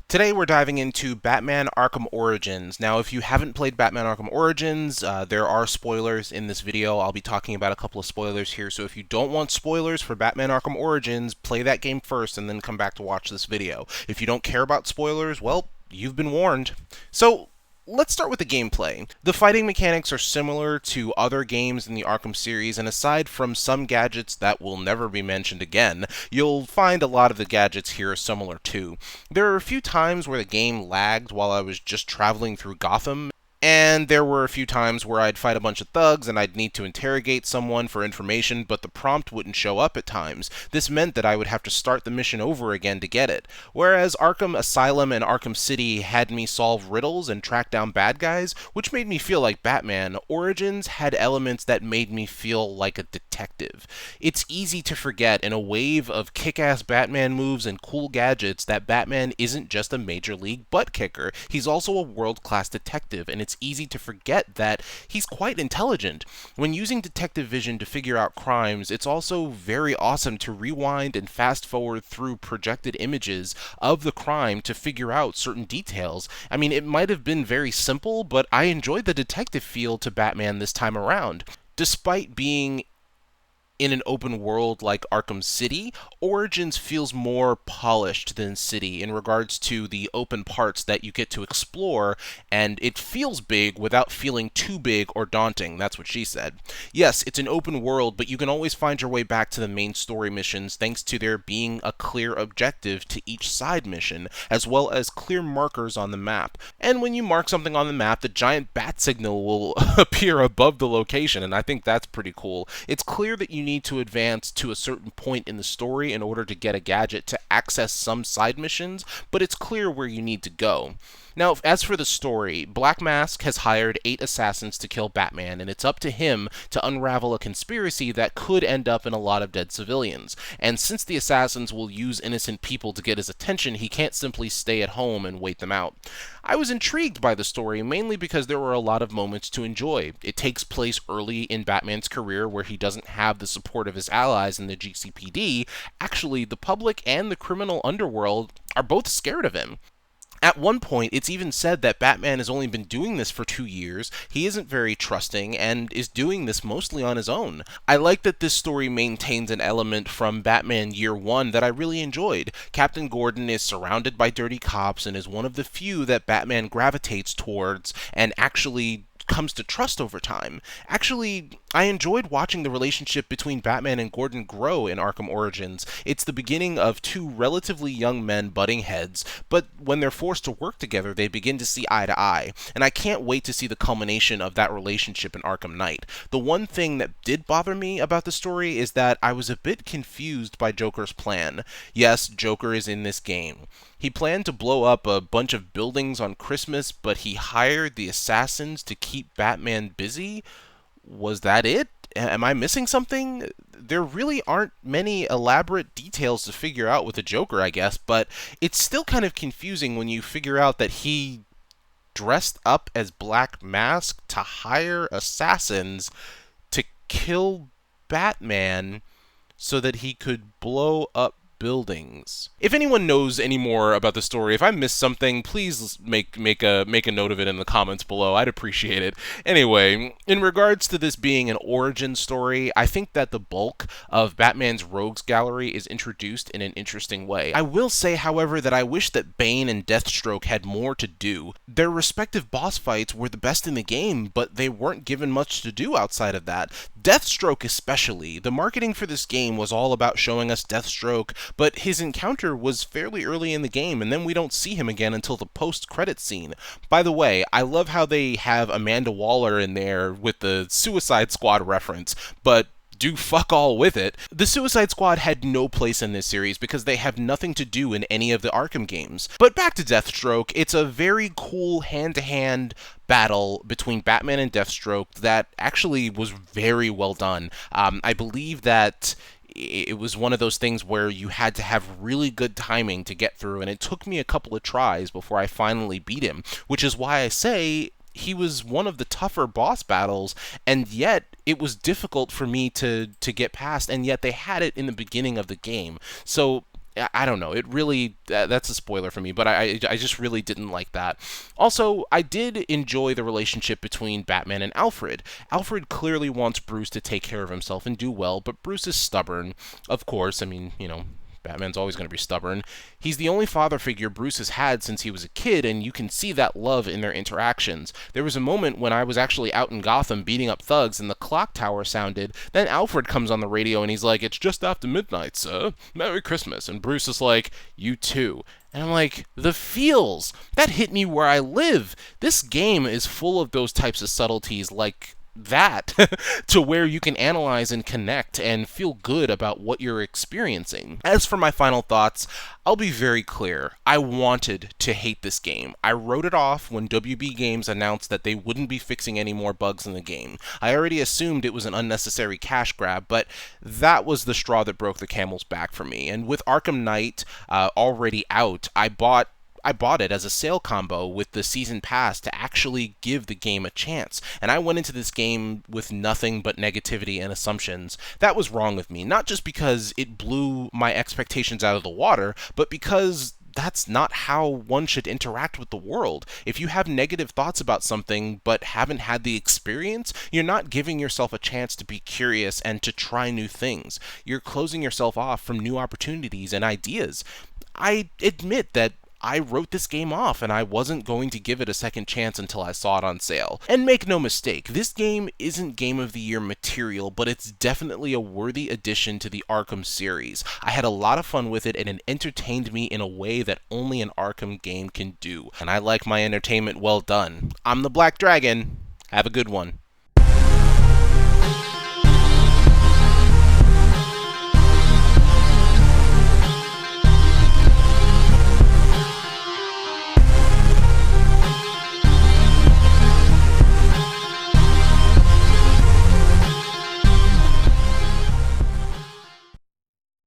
Today we're diving into Batman Arkham Origins. Now, if you haven't played Batman Arkham Origins, there are spoilers in this video. I'll be talking about a couple of spoilers here, so if you don't want spoilers for Batman Arkham Origins, play that game first and then come back to watch this video. If you don't care about spoilers, well, you've been warned. So, let's start with the gameplay. The fighting mechanics are similar to other games in the Arkham series, and aside from some gadgets that will never be mentioned again, you'll find a lot of the gadgets here are similar too. There are a few times where the game lagged while I was just traveling through Gotham, and there were a few times where I'd fight a bunch of thugs and I'd need to interrogate someone for information, but the prompt wouldn't show up at times. This meant that I would have to start the mission over again to get it. Whereas Arkham Asylum and Arkham City had me solve riddles and track down bad guys, which made me feel like Batman, Origins had elements that made me feel like a detective. It's easy to forget in a wave of kick-ass Batman moves and cool gadgets that Batman isn't just a major league butt kicker. He's also a world-class detective, and it's easy to forget that he's quite intelligent. When using detective vision to figure out crimes, it's also very awesome to rewind and fast forward through projected images of the crime to figure out certain details. I mean, it might have been very simple, but I enjoyed the detective feel to Batman this time around. Despite being in an open world like Arkham City, Origins feels more polished than City in regards to the open parts that you get to explore, and it feels big without feeling too big or daunting. That's what she said. Yes, it's an open world, but you can always find your way back to the main story missions thanks to there being a clear objective to each side mission, as well as clear markers on the map. And when you mark something on the map, the giant bat signal will appear above the location, and I think that's pretty cool. It's clear that you need to advance to a certain point in the story in order to get a gadget to access some side missions, but it's clear where you need to go. Now, as for the story, Black Mask has hired 8 assassins to kill Batman, and it's up to him to unravel a conspiracy that could end up in a lot of dead civilians. And since the assassins will use innocent people to get his attention, he can't simply stay at home and wait them out. I was intrigued by the story, mainly because there were a lot of moments to enjoy. It takes place early in Batman's career where he doesn't have the support of his allies in the GCPD. Actually, the public and the criminal underworld are both scared of him. At one point, it's even said that Batman has only been doing this for 2 years, he isn't very trusting, and is doing this mostly on his own. I like that this story maintains an element from Batman Year One that I really enjoyed. Captain Gordon is surrounded by dirty cops and is one of the few that Batman gravitates towards and actually comes to trust over time. Actually, I enjoyed watching the relationship between Batman and Gordon grow in Arkham Origins. It's the beginning of 2 relatively young men butting heads, but when they're forced to work together, they begin to see eye to eye, and I can't wait to see the culmination of that relationship in Arkham Knight. The one thing that did bother me about the story is that I was a bit confused by Joker's plan. Yes, Joker is in this game. He planned to blow up a bunch of buildings on Christmas, but he hired the assassins to keep Batman busy? Was that it? Am I missing something? There really aren't many elaborate details to figure out with the Joker, I guess, but it's still kind of confusing when you figure out that he dressed up as Black Mask to hire assassins to kill Batman so that he could blow up buildings. If anyone knows any more about the story, if I missed something, please make a note of it in the comments below. I'd appreciate it. Anyway, in regards to this being an origin story, I think that the bulk of Batman's rogues gallery is introduced in an interesting way. I will say, however, that I wish that Bane and Deathstroke had more to do. Their respective boss fights were the best in the game, but they weren't given much to do outside of that. Deathstroke especially. The marketing for this game was all about showing us Deathstroke, but his encounter was fairly early in the game, and then we don't see him again until the post-credits scene. By the way, I love how they have Amanda Waller in there with the Suicide Squad reference, but do fuck all with it. The Suicide Squad had no place in this series because they have nothing to do in any of the Arkham games. But back to Deathstroke, it's a very cool hand-to-hand battle between Batman and Deathstroke that actually was very well done. I believe that it was one of those things where you had to have really good timing to get through, and it took me a couple of tries before I finally beat him, which is why I say he was one of the tougher boss battles, and yet it was difficult for me to get past, and yet they had it in the beginning of the game. So I don't know. It really that's a spoiler for me, but I just really didn't like that. Also, I did enjoy the relationship between Batman and Alfred. Alfred clearly wants Bruce to take care of himself and do well, but Bruce is stubborn. Of course, I mean, Batman's always going to be stubborn. He's the only father figure Bruce has had since he was a kid, and you can see that love in their interactions. There was a moment when I was actually out in Gotham beating up thugs, and the clock tower sounded. Then Alfred comes on the radio, and he's like, "It's just after midnight, sir. Merry Christmas." And Bruce is like, "You too." And I'm like, the feels! That hit me where I live! This game is full of those types of subtleties like that to where you can analyze and connect and feel good about what you're experiencing. As for my final thoughts, I'll be very clear. I wanted to hate this game. I wrote it off when WB Games announced that they wouldn't be fixing any more bugs in the game. I already assumed it was an unnecessary cash grab, but that was the straw that broke the camel's back for me. And with Arkham Knight already out, I bought it as a sale combo with the season pass to actually give the game a chance. And I went into this game with nothing but negativity and assumptions. That was wrong with me, not just because it blew my expectations out of the water, but because that's not how one should interact with the world. If you have negative thoughts about something but haven't had the experience, you're not giving yourself a chance to be curious and to try new things. You're closing yourself off from new opportunities and ideas. I admit that I wrote this game off and I wasn't going to give it a second chance until I saw it on sale. And make no mistake, this game isn't Game of the Year material, but it's definitely a worthy addition to the Arkham series. I had a lot of fun with it and it entertained me in a way that only an Arkham game can do. And I like my entertainment well done. I'm the Black Dragon. Have a good one.